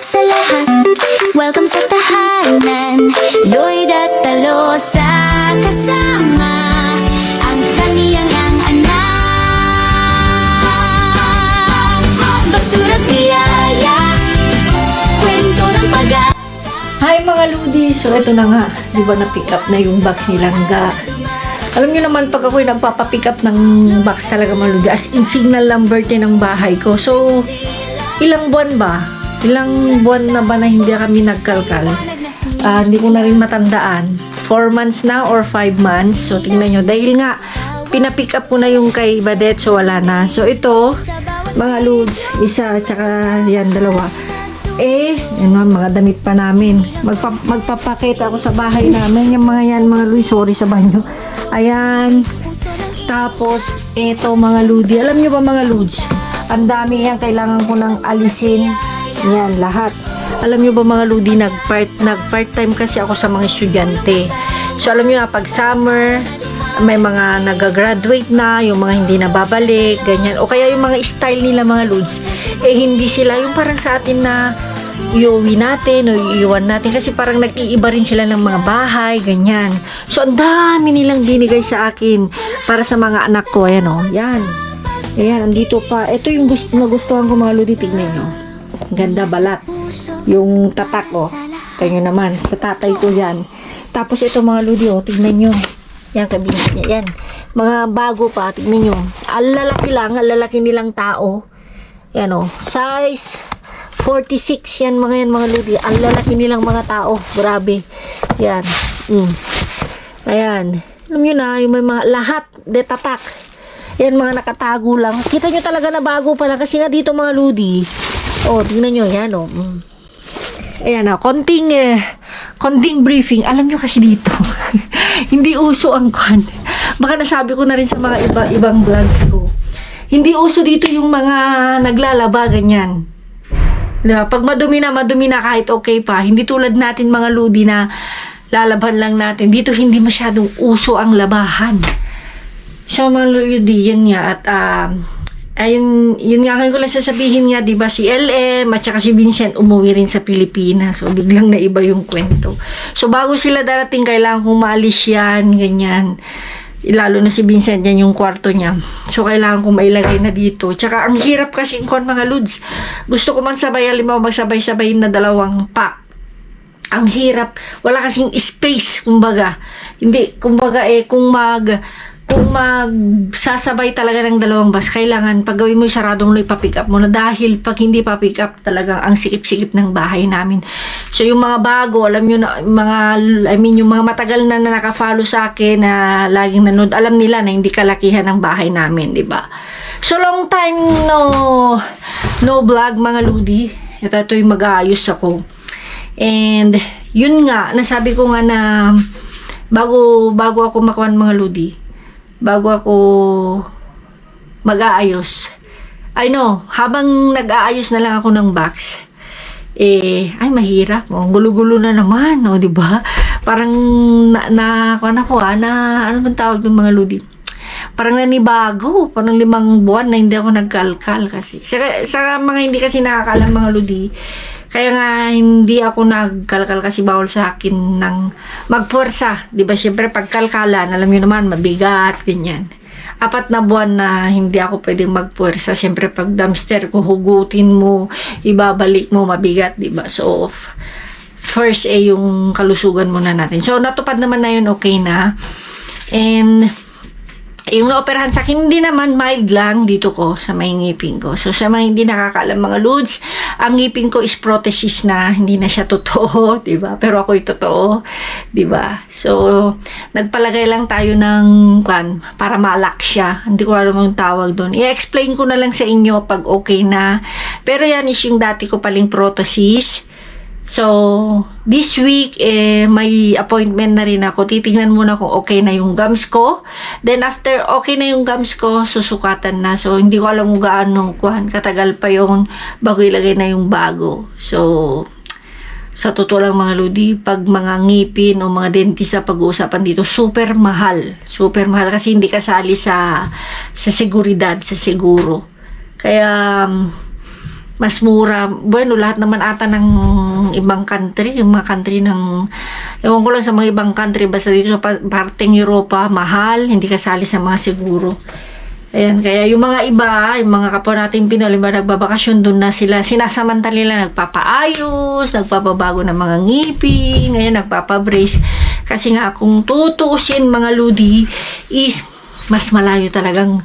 sa lahat. Welcome sa tahanan, Lloyd at Talosa kasama ang kaniyang ang anak. Basura't biyaya, kwento ng pag-asa. Hi mga Ludi! So ito na nga, di ba na-pick up na yung box ni Langga. Alam niyo naman pag ako'y nagpapapick up ng box talaga mga Ludi, as in signal number 10 ng bahay ko. So, ilang buwan ba? Ilang buwan na ba na hindi kami nagkalkal? Hindi ko na rin matandaan. 4 months na or 5 months. So, tingnan nyo. Dahil nga, pinapick up ko na yung kay Badet, so wala na. So, ito, mga Ludes, isa, tsaka yan, dalawa. Yan mga damit pa namin. Magpapakita ako sa bahay namin. Yung mga yan, mga Ludes, sorry sa banyo. Ayan. Tapos, ito mga Ludi. Alam nyo ba mga Ludes? Ang dami yan. Kailangan ko nang alisin. Yan, lahat. Alam nyo ba mga Ludi, nag-part-time kasi ako sa mga estudyante. So, alam nyo na, pag summer, may mga nag-graduate na, yung mga hindi na babalik, ganyan. O kaya yung mga style nila mga Ludes, hindi sila yung parang sa atin na iuwi natin o iiwan natin kasi parang nag-iiba rin sila ng mga bahay, ganyan. So, ang dami nilang binigay sa akin para sa mga anak ko. Ayan o, yan. Ayan, andito pa. Ito yung nagustuhan ko mga Ludi, tignan nyo. Ganda balat. Yung tatak o. Kayo naman, sa tatay ko yan. Tapos ito mga Ludi o, tignan nyo. Yan, kabinet niya. Yan. Mga bago pa, tignan nyo. Alalaki lang, alalaki nilang tao. Yan o, size 46 yan mga Ludi. Ang lalaki nilang mga tao. Grabe. Yan. Ayan. Alam nyo na, yung may mga lahat detatak. Yan mga nakatago lang. Kita nyo talaga na bago pala. Kasi nga dito mga Ludi. Tingnan nyo. Yan o. Ayan o. Konting briefing. Alam nyo kasi dito. Hindi uso ang kwan. Baka nasabi ko na rin sa mga ibang vlogs ko. Hindi uso dito yung mga naglalaba ganyan. Diba? Pag madumi na kahit okay pa. Hindi tulad natin mga Ludi na lalaban lang natin. Dito hindi masyadong uso ang labahan. So mga Ludi, yan nga. At yun nga kayo ko lang sasabihin nga, diba si LM at saka si Vincent umuwi rin sa Pilipinas. So biglang naiba yung kwento. So bago sila darating, kailangan kong maalis yan, ganyan. Lalo na si Vincent, yan yung kwarto niya. So, kailangan ko mailagay na dito. Tsaka, ang hirap kasi kon mga Ludes. Gusto ko man sabay, magsabay-sabay na 2 pack. Ang hirap. Wala kasing space, kumbaga. Hindi, kumbaga kung magsasabay talaga ng 2 bus, kailangan pag gawin mo yung saradong mo, ipapick up mo na dahil pag hindi pa-pick up talagang ang sikip-sikip ng bahay namin. So yung mga bago, alam nyo na, yung mga matagal na naka-follow sa akin na laging nanood, alam nila na hindi kalakihan ng bahay namin, di ba? So long time no vlog mga Ludi. Ito yung mag-aayos ako. And yun nga, nasabi ko nga na bago ako makuha mga Ludi, bago ako mag-aayos. I know, habang nag-aayos na lang ako ng box, ay mahirap. Gulo-gulo na naman, di ba? Parang ano bang tawag ng mga Ludi? Parang nanibago, parang 5 buwan na hindi ako nagkalkal kasi. Sa mga hindi kasi nakakalam mga Ludi, kaya nga hindi ako nagkalkal kasi bawal sa akin ng magpuwersa. Di ba? Siyempre pagkalkalan, alam niyo naman, mabigat, ganyan. 4 na buwan na hindi ako pwedeng magpuwersa. Siyempre pag dumpster ko, hugutin mo, ibabalik mo, mabigat, di ba? So, first yung kalusugan muna natin. So, natupad naman na yun, okay na. And yung naoperahan sa akin, hindi naman mild lang dito ko sa may ngipin ko. So, sa mga hindi nakakaalam mga Ludes, ang ngipin ko is prosthesis na, hindi na siya totoo, diba? Pero ako'y totoo, diba? So, nagpalagay lang tayo ng para malak siya. Hindi ko alam yung tawag doon. I-explain ko na lang sa inyo pag okay na. Pero yan is yung dati ko paling prosthesis. So, this week, may appointment na rin ako. Titingnan muna kung okay na yung gums ko. Then, after okay na yung gums ko, susukatan na. So, hindi ko alam kung gaano katagal pa yung bago ilagay na yung bago. So, sa totoo lang mga Ludi, pag mga ngipin o mga dentista pag-uusapan dito, super mahal. Super mahal kasi hindi kasali sa seguridad, sa seguro. Kaya, mas mura. Bueno, lahat naman ata ng ibang country, yung mga country ng, ewan ko lang sa mga ibang country, basta dito sa parteng Europa, mahal, hindi kasali sa mga seguro. Ayan, kaya yung mga iba, yung mga kapwa natin Pinoy, nagbabakasyon, doon na sila, sinasamantala nila, nagpapaayos, nagpapabago ng mga ngipin, ngayon nagpapabrace. Kasi nga, kung tutuusin mga ludi, is mas malayo talagang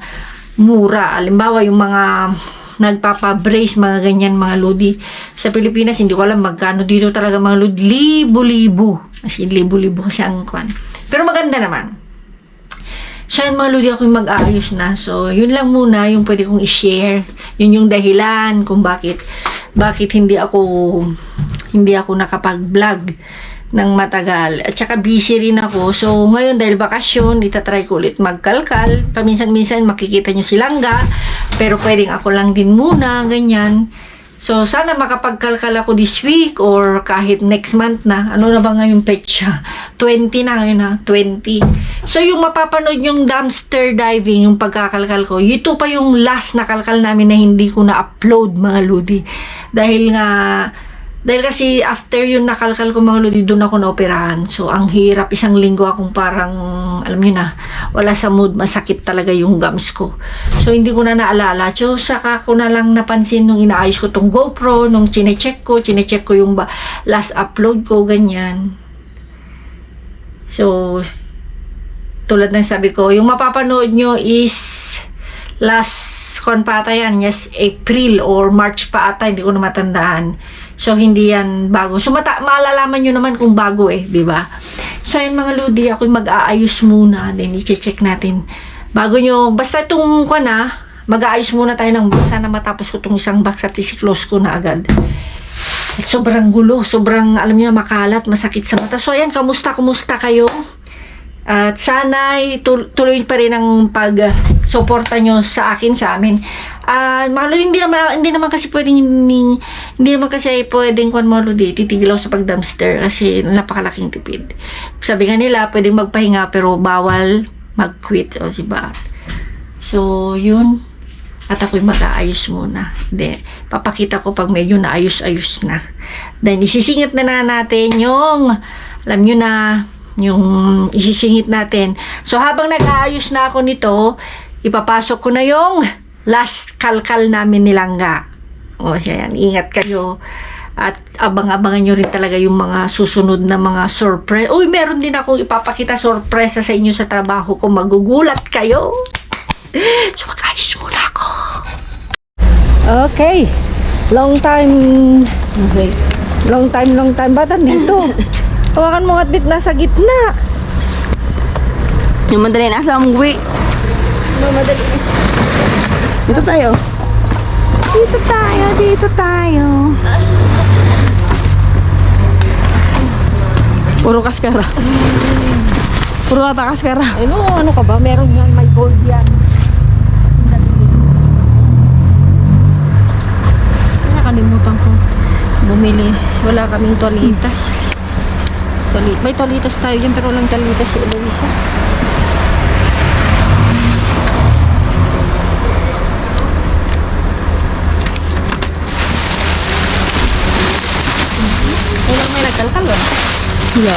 mura. Halimbawa, yung mga nagpapabrace, mga ganyan, mga lodi. Sa Pilipinas, hindi ko alam magkano dito talaga mga lodi. Libo-libo. As in, libo-libo kasi ang kwan. Pero maganda naman. So, yun mga lodi, ako yung mag-aayos na. So, yun lang muna yung pwede kong i-share. Yun yung dahilan kung bakit hindi ako nakapag-vlog ng matagal. At saka busy rin ako. So, ngayon dahil bakasyon, itatry ko ulit magkalkal. Paminsan-minsan makikita nyo si Langga. Pero pwedeng ako lang din muna, ganyan. So, sana makapagkalkal ako this week or kahit next month na. Ano na ba ngayon petsa? 20 na ngayon na. 20. So, yung mapapanood yung dumpster diving, yung pagkakalkal ko, ito pa yung last na kalkal namin na hindi ko na-upload, mga ludi. Dahil kasi after yung nakalkal ko mga lodi, doon ako naoperahan. So, ang hirap. Isang linggo akong parang, alam niyo na, wala sa mood. Masakit talaga yung gums ko. So, hindi ko na naalala. So, saka ko na lang napansin nung inaayos ko tong GoPro, nung chinecheck ko yung last upload ko, ganyan. So, tulad ng sabi ko, yung mapapanood nyo is last konpata yan. Yes, April or March pa ata. Hindi ko na matandaan. So, hindi yan bago. So, malalaman nyo naman kung bago di ba? So, yun mga lodi, ako mag-aayos muna. Then, i-check natin. Bago nyo, basta itong mag-aayos muna tayo ng box. Sana matapos ko itong isang box at isi-close ko na agad. At sobrang gulo. Sobrang, alam nyo na, makalat, masakit sa mata. So, ayan, kamusta kayo? At sana tuloy pa rin ang pag-suporta nyo sa akin, sa amin. Malo, hindi naman kasi pwedeng kung malo titigil ako sa pag-dumpster kasi napakalaking tipid. Sabi nga nila, pwedeng magpahinga pero bawal mag-quit, diba? So, yun. At ako'y mag-aayos muna. Then, papakita ko pag medyo naayos-ayos na. Then, isisingit na natin yung, alam nyo na, yung isisingit natin. So, habang nag-aayos na ako nito, ipapasok ko na yung last kalkal namin ni Langga. O, siya yan. Ingat kayo. At abang-abangan nyo rin talaga yung mga susunod na mga surprise. Uy, meron din akong ipapakita sorpresa sa inyo sa trabaho ko. Magugulat kayo. So, mag-ayos muna ako. Okay. Long time. Bata dito. Hawakan mo at nasa gitna. Yung madali na sa mungwi. Madali. Dito tayo. Puro kaskara. Puro ata kaskara. Ano ka ba? Meron yan. May gold yan. Nakalimutan ko bumili. Wala kaming tuwalitas. May tuwalitas tayo dyan pero walang tuwalitas si Eloisa. May nagkalkal ba? Wala.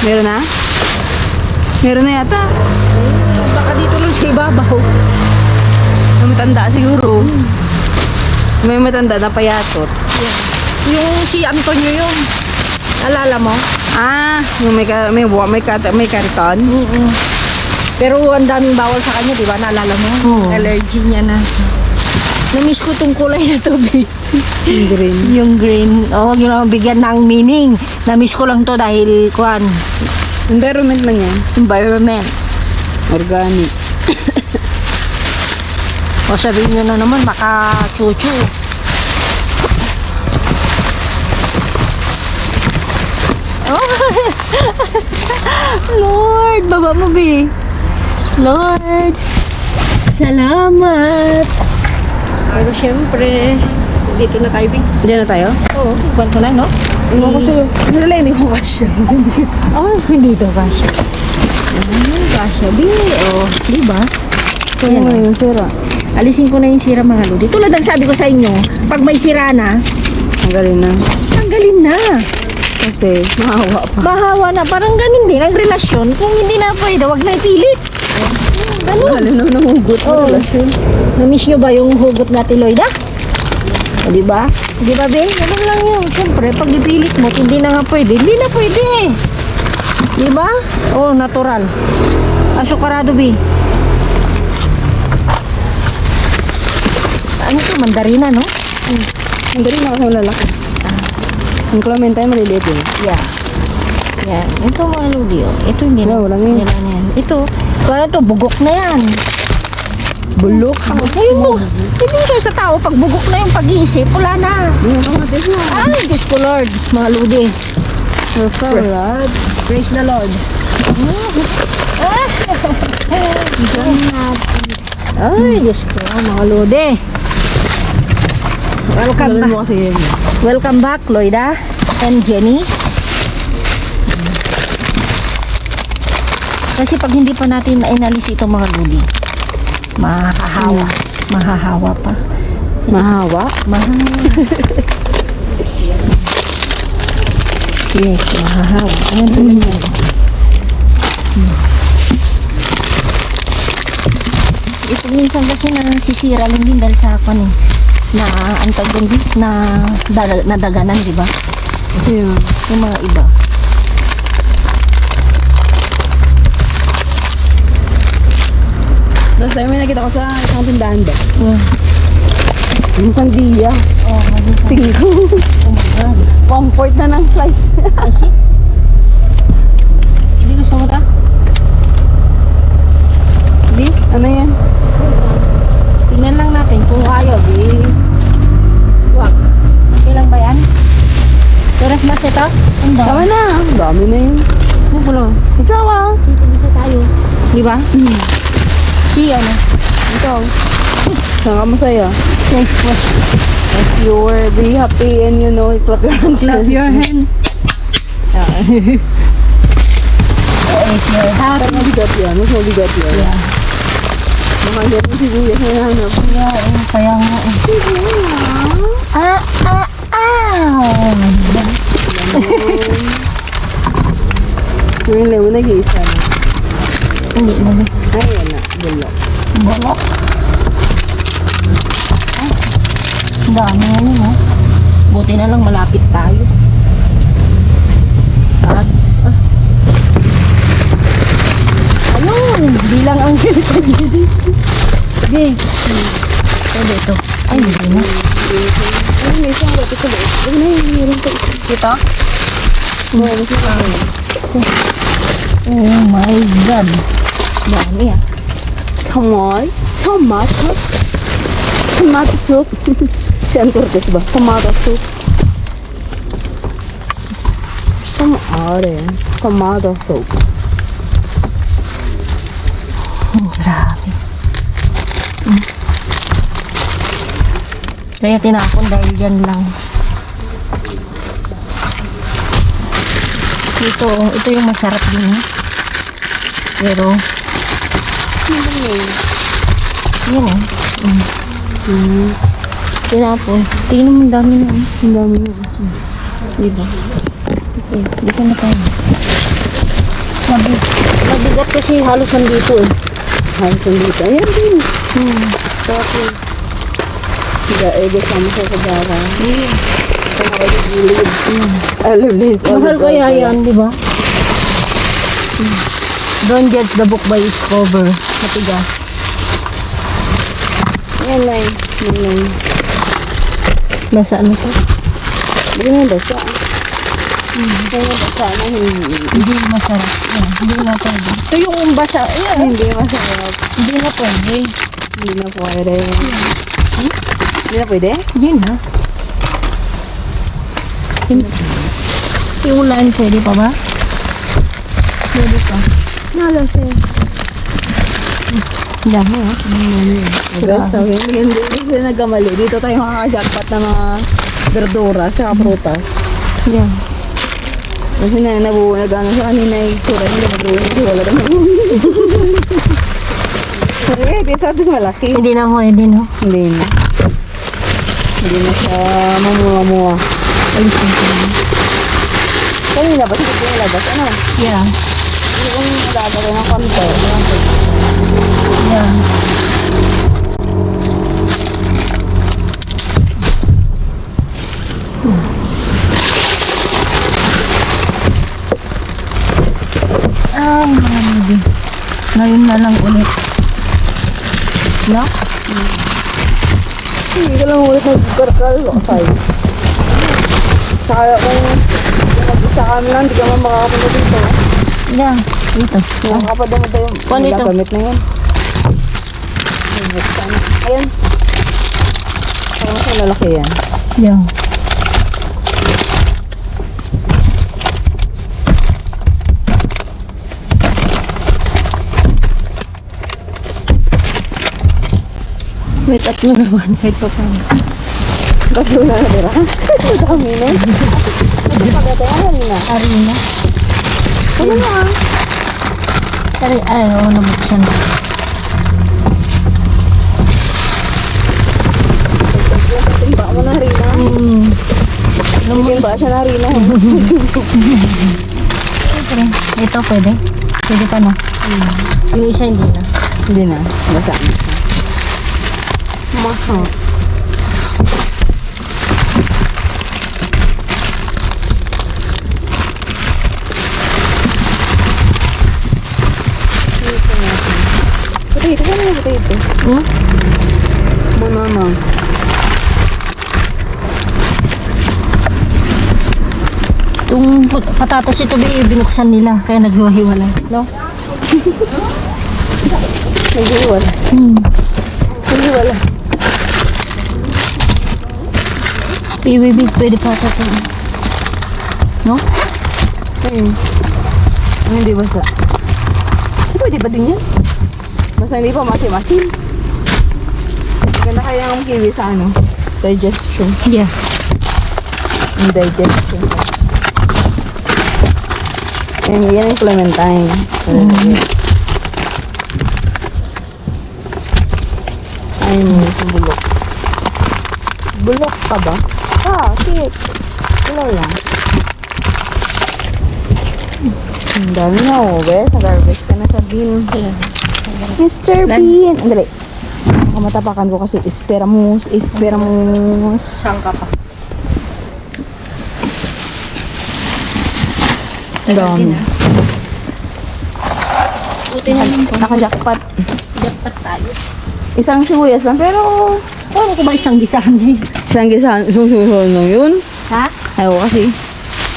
Meron na? Meron na yata. Baka dito lang sa ibabaw. May matanda siguro. May matanda na payatot. Yung si Antonio yung alala mo? Yung may kariton. Pero ang daming bawal sa kanya, di ba? Naalala mo? Allergy niya na. Na-miss ko tong kulay na tubig. Yung green. Yung green. Huwag nyo naman bigyan ng meaning. Na-miss ko lang to dahil, Environment lang yan. environment. Organic. O sabihin nyo na naman, maka-chuchu. Lord, baba mo, B. Lord, salamat. Pero syempre, dito na tayo, B. Diyan na tayo? Oo, kwanto na, no? Ewan ko sa'yo. Hindi ko kasya. Hindi ito kasya. Kasya, B. O, di ba? Kaya mo yung sira. Alisin ko na yung sira mga lodi. Tulad ng sabi ko sa inyo, pag may sira na, Tanggalin na. tanggalin na. Kasi, mahawa pa. Mahawa na. Parang ganun din ang relasyon. Kung hindi na pwede, wag na ipilit. Ganun. Lalo na nahugot na Oo. relasyon. Na-miss nyo ba yung hugot natin, Lloyd, ah? O, diba? Diba, be? Ganun lang yun. Siyempre, pag ipilit mo, hindi na nga pwede. Hindi na pwede. Diba? Oh, natural. Asukarado, be. Ano to? Mandarina, no? Ang galing na kasi ang lalaki. Ang Clementine maliliit eh. Yeah. Yan. Ito mga lodi, oh. Ito hindi na. Wala nga. Wala na yan. Ito. Kaya ito, bugok na yan. Bulok. Ayun mo. Hindi ko sa tao, pag bugok na yung pag-iisip, wala na. Yung kamatis na. Ay, Diyos ko Lord, mga lodi. Sarap. Praise the Lord. Ay, Diyos ko, mga lodi. Welcome Galin back. mo kasi yun. Welcome back, Lloyda and Jenny. Kasi pag hindi pa natin inalis ito mga lodi, mahahawa. Mahahawa pa. Mahawa? Mahahawa. Yes, mahahawa. Ayan naman yan. Ito minsan kasi nasisira lang din dahil sa ako na antag din na nadaganan, di ba? Yeah. Yung mga iba. Last time may nakita ko sa isang tindahan ba? Mm. Yung sandiya. Oh, maganda. 5. Oh my God. 1/4 na ng slice. Kasi? Hindi gusto mo ta? Hindi? Ano yan? Tingnan lang natin kung ayaw. Wag. Okay lang ba yan? Teres mas ito? Ang Tama dami. na. Ang dami na yun. Ano ko lang? Ikaw ah. Sige, isa tayo. Di ba? Si ano? Ikaw. Saan ka masaya? Safe push. If you were be happy and you know, clap your hands. Clap your hand. If you're happy. Pero mabigat yan. Mas mabigat yan. Yeah. Makagat yung sibuyas na nahanap. Kaya nga. Yung lemon nag-iisa na. Hindi na. Ay, yan na. Bulok. Bolok. Ay, ang dami ano, no? Buti na lang malapit tayo. Ayun, bilang ang kilita dito. Okay. Pwede ito. Ay, hindi na. Ay, may isang gato sa loob. Ay, mayroon pa isa. Kita? Oo, may isang gato. Oh my God. Dami ah. Come on. Tomato. Tomato soup. Si Ann Cortez ba? Tomato soup. Tomato soup. Grabe. Kaya tinapon dahil dyan lang. Ito yung masarap din. Pero, yun eh. Tinapon. Tingnan mo, ang dami na. Ang dami na. Diba? Okay, dito na tayo. Mabigat kasi halos nandito eh. Halos nandito. Ayan din. Sarap yun. Kasama sa kabara. Always. Mahal kaya yan, di ba? Don't judge the book by its cover. Matigas. Ayan lang. Ayan lang. Basa ano to? Hindi na basa. Hindi na basa na Hindi masarap. Yan, hindi na pwede. Ito yung basa. Ayan. hindi masarap. Hindi na pwede. Hindi na pwede. Hindi na pwede? Hindi na. Yung ulan, pwede pa ba? Pwede pa. Nalasa. Ang dami ah. Basta, hindi sila nagkamali. Dito tayo makaka-jackpot ng mga verdura sa prutas. Yan. Kasi nag-ano siya kanina yung sura nila, mag-uwi na wala naman. Sorry, di sa atin malaki. Hindi na mo, hindi no. Hindi na. Hindi na siya mamuha-muha. Alisin ko na. Kanina ba? Sige yung labas. Ano? Yeah. Hindi kong nagagawin ng konti. Yeah. Ay, mga baby. Ngayon na lang ulit. No? Hindi ka lang ulit mag-karkal. Okay. Saka kung mag-isa kami lang, hindi ka man makakapunta dito. Yeah. Dito. Nakakapadama tayo. Paano ito? Gamit na yan. Ayan. Parang mas malalaki yan. Yeah. May tatlo naman kahit pa paano. Tatlo na natira. Ang dami na. Ito pagkata yan na. Arena. Ano na ah? Ay, oo, nabuksan. Timba mo na rin na. Timba siya na rin na. Ito pwede? Pwede pa no? Yung isa hindi na. Hindi na. Basa. Mahal. Potato, kaya na potato? Hmm? Banana. Itong patatas ito binuksan nila kaya naghiwa-hiwalay. No? Naghiwala. Naghiwala. Baby, pwede pa ito. No? Ayun. Ang hindi basa. Pwede ba din yan? Basta hindi pa masim-masim. Ganda kaya ang kiwi sa ano? Digestion. Yeah. Indigestion. Ayan, yan yung clementine. Ayun, yung bulok. Bulok ka ba? Ah, cute. Bulok lang. Ang dami na oh, bes. Nag-harvest ka na sa bean. Mr. Bean. Andali. Kamatapakan ko kasi esperamus. Saan ka pa? Ang dami. Buti na lang. Naka-jackpot. Jackpot tayo. Isang sibuyas lang, pero Paano ko ba isang gisahan eh? isang gisahan, susunod lang yun. Ha? Ayaw kasi,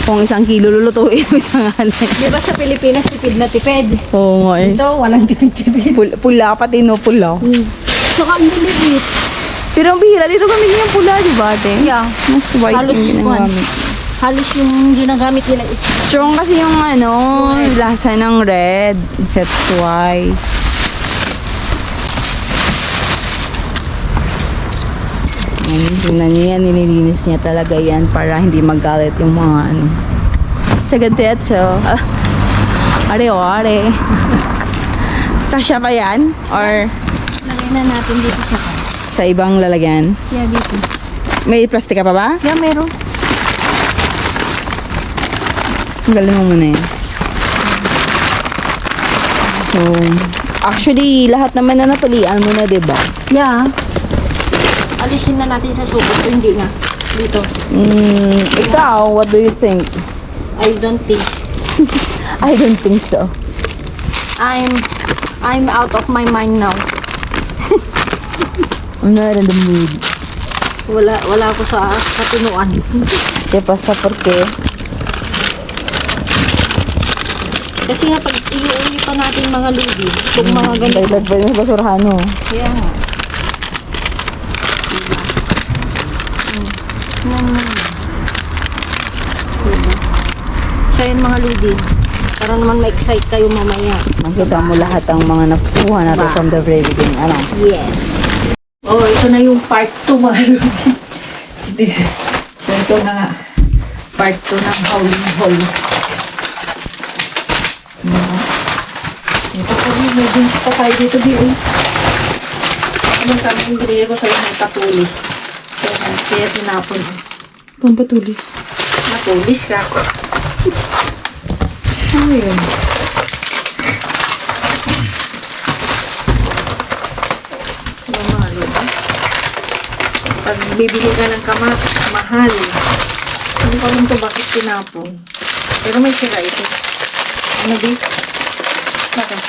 kung 1 kilo lulutuin mo isang halay. Di ba sa Pilipinas tipid na tipid? Oo nga eh. Ito, walang tipid-tipid. Pula pati no, pula. Saka ang liliit. Pero ang bihira, dito gamitin yung pula, di ba ate? Yeah. Mas white Halos yung one. ginagamit. Halos yung ginagamit nila is Strong kasi yung ano, lasa ng red. That's why. Tingnan niyo yan, nililinis niya talaga yan para hindi magalit yung mga ano. Tagatetso. Are. Kasya pa yan? Or lagay na natin dito sa kan. sa ibang lalagyan? Yeah, dito. May plastika pa ba? Yeah, meron. Ang galing mo muna yan. So, actually, lahat naman na napalian mo na, diba? Yeah. Alisin na natin sa supot. O hindi nga. Dito. Ikaw, what do you think? I don't think. I don't think so. I'm out of my mind now. I'm not in the mood. Wala ako sa katinuan. Kaya pasa porque Kasi nga pag iuwi pa natin mga ludi, kung mga ganito. dagdag pa yung basurahan, no? Kaya nga. So yun mga ludi, para naman ma-excite kayo mamaya. Makita mo lahat ang mga nakuha natin Ba? from the very beginning. Ano? Yes. Oh, ito na yung part 2 mga ludi. So ito na nga, part 2 ng hauling haul. Ito pa rin, may jeans pa tayo dito, Bill. Ano kami yung binigay ko sa'yo ng patulis. Kaya tinapon. Pampatulis. Natulis ka ako. Ano yun? Mamalo ba? Pag bibili ka ng kamatis, mahal. Hindi ko alam to bakit tinapon. Pero may sira ito. Ano di? Bakit?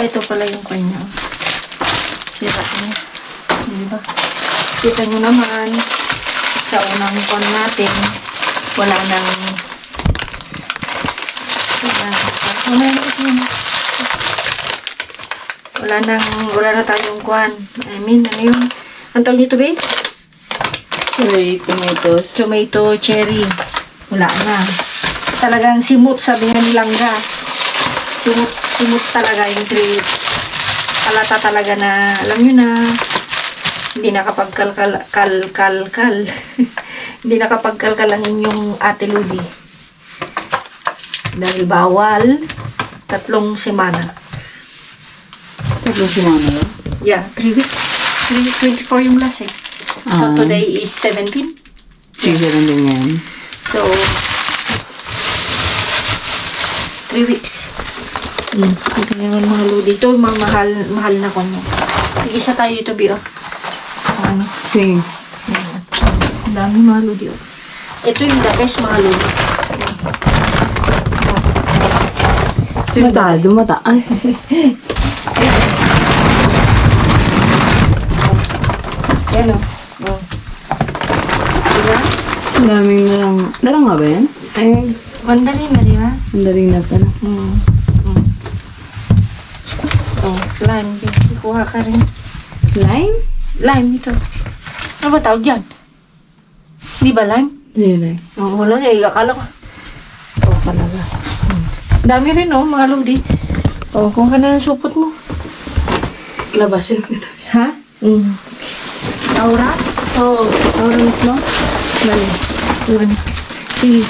Ito pala yung kanya. Sira niya. Diba? Kita nyo naman, sa unang kon natin, wala nang wala na tayong kwan. I mean, ano yun? Ang tawag nito, babe? Cherry tomatoes. Tomato, cherry. Wala na. Talagang simut, sabi nga nilang ga. Simut talaga yung trip. Palata talaga na, alam nyo na, hindi nakapagkalkal. Hindi nakapagkalkal ang inyong Ate Ludi. Dahil bawal, 3 semana. 3 semana yun? Yeah, 3 weeks. 24 yung last eh. So, Ah. today is 17. Sige lang din yan. So, 3 weeks. Ito naman mga ludi. Ito, mahal na ko niya. Isa tayo dito, Bio. Ano? Sige. Ayan. Ang dami mga ludi. Oh. Ito yung the best mga ludi. Matado, mataas. Yan o. Oh. Diba? Ang daming darang nga ba yan? Ay, Mandali na, di ba? ang daling na pala. Oh, lime. Kuha ka rin. Lime? Lime dito. Ano ba tawag dyan? Di ba lime? Hindi. Oo, wala nga. Akala ko. Oo, talaga. Dami rin, oh, mga lodi. Oo, kuha ka na ng supot mo. Labasin ko ito. Ha? Aura? Oo, aura mismo. Bali. Sige.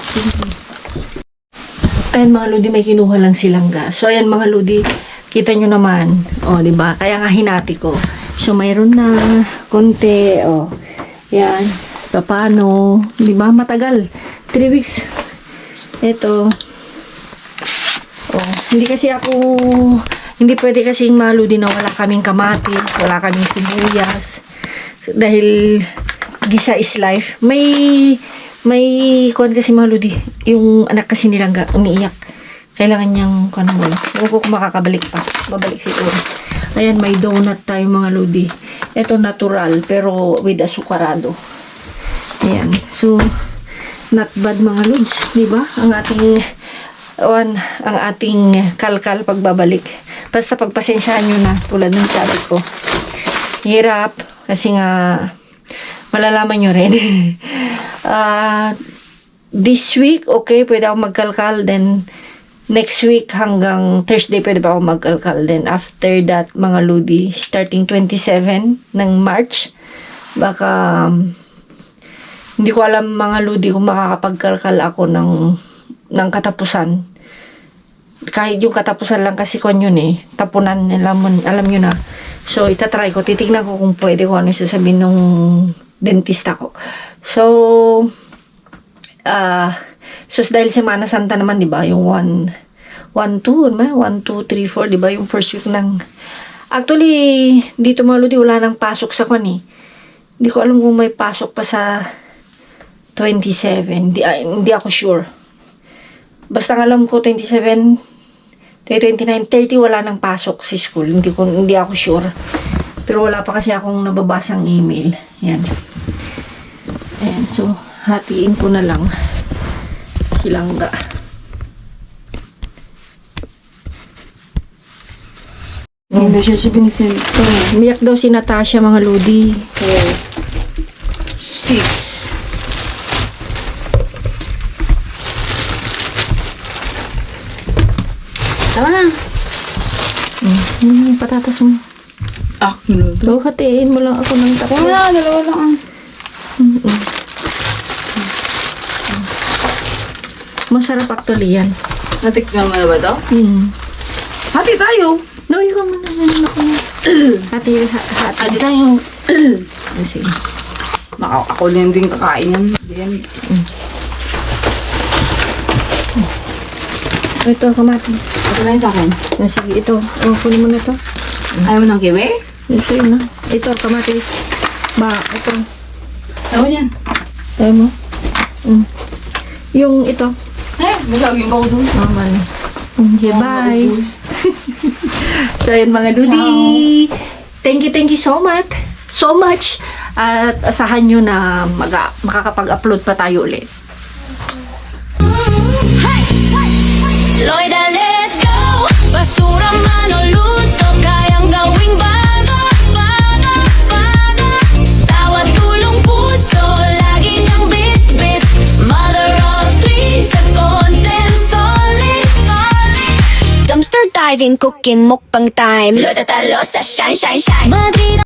Ayan mga lodi, may kinuha lang silang gas. So, ayan mga lodi, kita nyo naman. O, diba? Kaya nga hinati ko. So, mayroon na konti. O, yan. Paano? Diba? Matagal. 3 weeks. Ito. O, hindi pwede kasing mga lodi na wala kaming kamatis, wala kaming sibuyas. Dahil, gisa is life. May kuwan kasi mga lodi, yung anak kasi nilang umiiyak. Kailangan niyang kuwan mo. Huwag ko kung makakabalik pa. Babalik siguro. Ayan, may donut tayo mga lodi. Ito natural, pero with asukarado. Ayan. So, not bad mga lods. Diba? Ang ating kalkal pagbabalik. Basta pagpasensyahan nyo na, tulad ng sabi ko. Hirap, kasi nga, malalaman nyo rin. This week, okay, pwede ako magkalkal. Then, next week hanggang Thursday, pwede pa ako magkalkal. Then, after that, mga ludi, starting 27 ng March, baka, hindi ko alam mga ludi kung makakapagkalkal ako ng katapusan. Kahit yung katapusan lang kasi ko yun eh. Tapunan, alam nyo na. So, itatry ko. Titignan ko kung pwede ko ano sasabihin nung dentista ko. So, dahil Semana Santa naman, di ba? Yung 1, 2, 3, 4, di ba? Yung first week ng... Actually, dito mga lodi, wala nang pasok sa kwan eh. Hindi ko alam kung may pasok pa sa 27. Hindi ako sure. Basta alam ko, 27, 29, 30, wala nang pasok sa school. Hindi ako sure. Pero wala pa kasi akong nababasang email. Yan. Ayan, so, hatiin ko na lang silangga. Hindi siya si Vincent. Umiyak daw si Natasha mga lodi. 6. Tama na. Yung patatas mo. Luto. So, hatiin mo lang ako ng Kaya tatlo. nga, dalawa lang ang. Masarap actually yan. Natikman mo na ba to? Hati tayo. No, ikaw mo naman ako. Hati. Hati tayo. Sige. Ako din kakain yan. Yan. Ito, kamatis. Ito na yung sa akin. Sige, ito. Kunin mo na ito. Ayaw mo ng kiwi? Ito yun na. Ito, kamatis. Ito. Ayaw yan. Ayaw mo? Yung ito. Masagin pa ko dun. Naman. Okay, bye. So, yun mga Ludi. Thank you so much. So much. At asahan nyo na makakapag-upload pa tayo ulit. Loida, let's go! Basura man o luto, kayang gawing bago, bago, bago. Tawad tulong puso, lagi niyang bit-bit. Mother of three, sa content solid, solid. Dumpster diving, cooking, mukbang time. Loida talo sa shine, shine, shine. Madrid